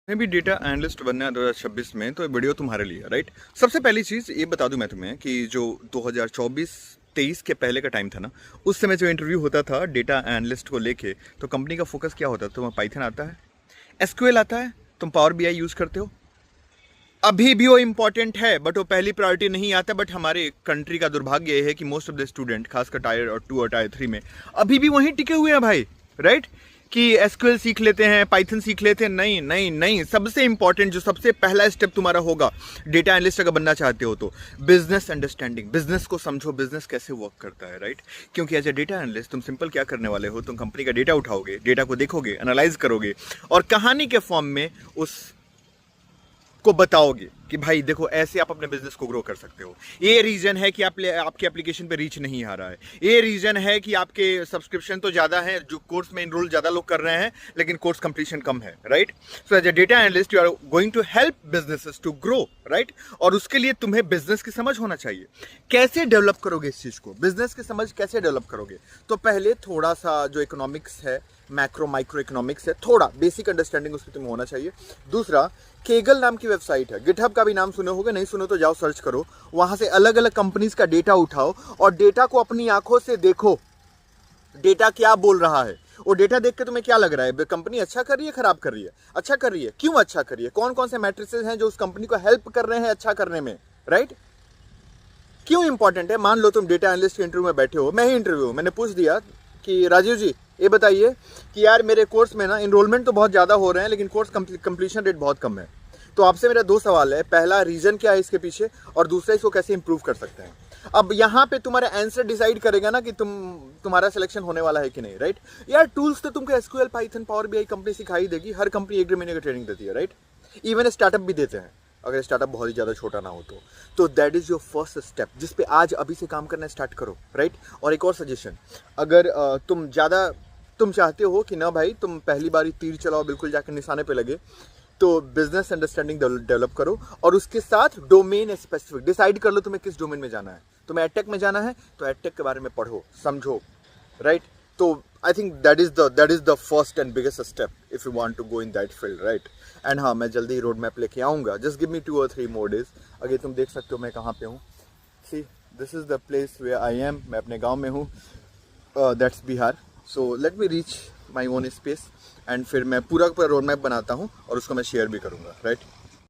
मैं भी data analyst बनना है 2026 में, तो वीडियो तुम्हारे लिए, राइट। सबसे पहली चीज़ ये बता दूं मैं तुम्हें कि जो 2024-23 के पहले का टाइम था ना, उस समय जो इंटरव्यू होता था डेटा एनालिस्ट को लेके, तो कंपनी का फोकस क्या होता था? तुम्हें पाइथन आता है, एसक्यूएल आता है, तुम पावर बीआई यूज़ करते हो। अभी भी वो इंपॉर्टेंट है, बट वो पहली प्रायोरिटी नहीं आता। बट हमारे कंट्री का दुर्भाग्य ये है कि मोस्ट ऑफ द स्टूडेंट, खासकर टायर 2 और टायर 3 में, अभी भी वहीं टिके हुए हैं भाई, राइट। कि एसक्यूएल सीख लेते हैं, पाइथन सीख लेते हैं। नहीं नहीं नहीं, सबसे इंपॉर्टेंट जो सबसे पहला स्टेप तुम्हारा होगा डेटा एनालिस्ट अगर बनना चाहते हो तो बिजनेस अंडरस्टैंडिंग, बिजनेस को समझो, बिजनेस कैसे वर्क करता है, राइट। क्योंकि एज ए डेटा एनालिस्ट तुम सिंपल क्या करने वाले हो, तुम कंपनी का डेटा उठाओगे, डेटा को देखोगे, एनालाइज करोगे और कहानी के फॉर्म में उस को बताओगे कि भाई देखो ऐसे आप अपने बिजनेस को ग्रो कर सकते हो। ये रीजन है कि आपके एप्लीकेशन पे रीच नहीं आ रहा है, ये रीजन है कि आपके सब्सक्रिप्शन तो ज्यादा है, जो कोर्स में इनरोल ज्यादा लोग कर रहे हैं लेकिन कोर्स कंप्लीशन कम है, right. So as a data analyst you are going to help businesses to grow, right. और उसके लिए तुम्हें बिजनेस की समझ होना चाहिए। कैसे डेवलप करोगे इस चीज को, बिजनेस की समझ कैसे डेवलप करोगे? तो पहले थोड़ा सा जो इकोनॉमिक्स है, मैक्रो माइक्रो इकोनॉमिक्स है, थोड़ा बेसिक अंडरस्टैंडिंग उसकी तुम्हें होना चाहिए। दूसरा, केगल नाम की वेबसाइट है, गिटहब का भी नाम सुने होगे, नहीं सुने तो जाओ सर्च करो, वहां से अलग अलग कंपनीज का डेटा उठाओ और डेटा को अपनी आंखों से देखो, डेटा क्या बोल रहा है। वो डेटा देख के तुम्हें क्या लग रहा है, कंपनी अच्छा कर रही है, खराब कर रही है, अच्छा कर रही है, क्यों अच्छा कर रही है, कौन कौन से मैट्रिसेस हैं जो उस कंपनी को हेल्प कर रहे हैं अच्छा करने में, राइट। क्यों इंपॉर्टेंट है? मान लो तुम डेटा एनालिस्ट के इंटरव्यू में बैठे हो, मैं ही इंटरव्यू, मैंने पूछ दिया कि राजीव जी ये बताइए कि यार मेरे कोर्स में ना इनरोलमेंट तो बहुत ज़्यादा हो रहे हैं लेकिन कोर्स कंप्लीशन रेट बहुत कम है। तो आपसे मेरा 2 सवाल है, पहला रीज़न क्या है इसके पीछे और दूसरा इसको कैसे इंप्रूव कर सकते हैं। अब यहाँ पे तुम्हारा आंसर डिसाइड करेगा ना कि तुम्हारा सिलेक्शन होने वाला है कि नहीं, राइट। यार टूल्स तो तुमको SQL, Python, power BI company सिखाई देगी, हर कंपनी 1 महीने की ट्रेनिंग देती है, राइट। इवन स्टार्टअप भी देते हैं, अगर स्टार्टअप बहुत ही ज़्यादा छोटा ना हो तो that is your first step, जिस पे आज अभी से काम करना स्टार्ट करो, राइट। और एक और सजेशन, अगर तुम चाहते हो कि ना भाई तुम पहली बार ही तीर चलाओ, बिल्कुल जाकर निशाने पे लगे, तो बिजनेस अंडरस्टैंडिंग डेवलप करो और उसके साथ डोमेन स्पेसिफिक डिसाइड कर लो तुम्हें किस डोमेन में जाना है। तुम्हें एडटेक में जाना है तो एडटेक के बारे में पढ़ो, समझो, राइट। तो I think that is the first and biggest step if you want to go in that field, right. And हाँ, मैं जल्दी ही रोड मैप लेके आऊँगा, जस्ट गिव मी 2 और 3 मोर डेज। अगर तुम देख सकते हो मैं कहाँ पे हूँ, see this is the place where I am, मैं अपने गाँव में हूँ, that's Bihar. So let me reach my own space and फिर मैं पूरा रोड मैप बनाता हूँ और उसको मैं शेयर भी करूँगा, राइट।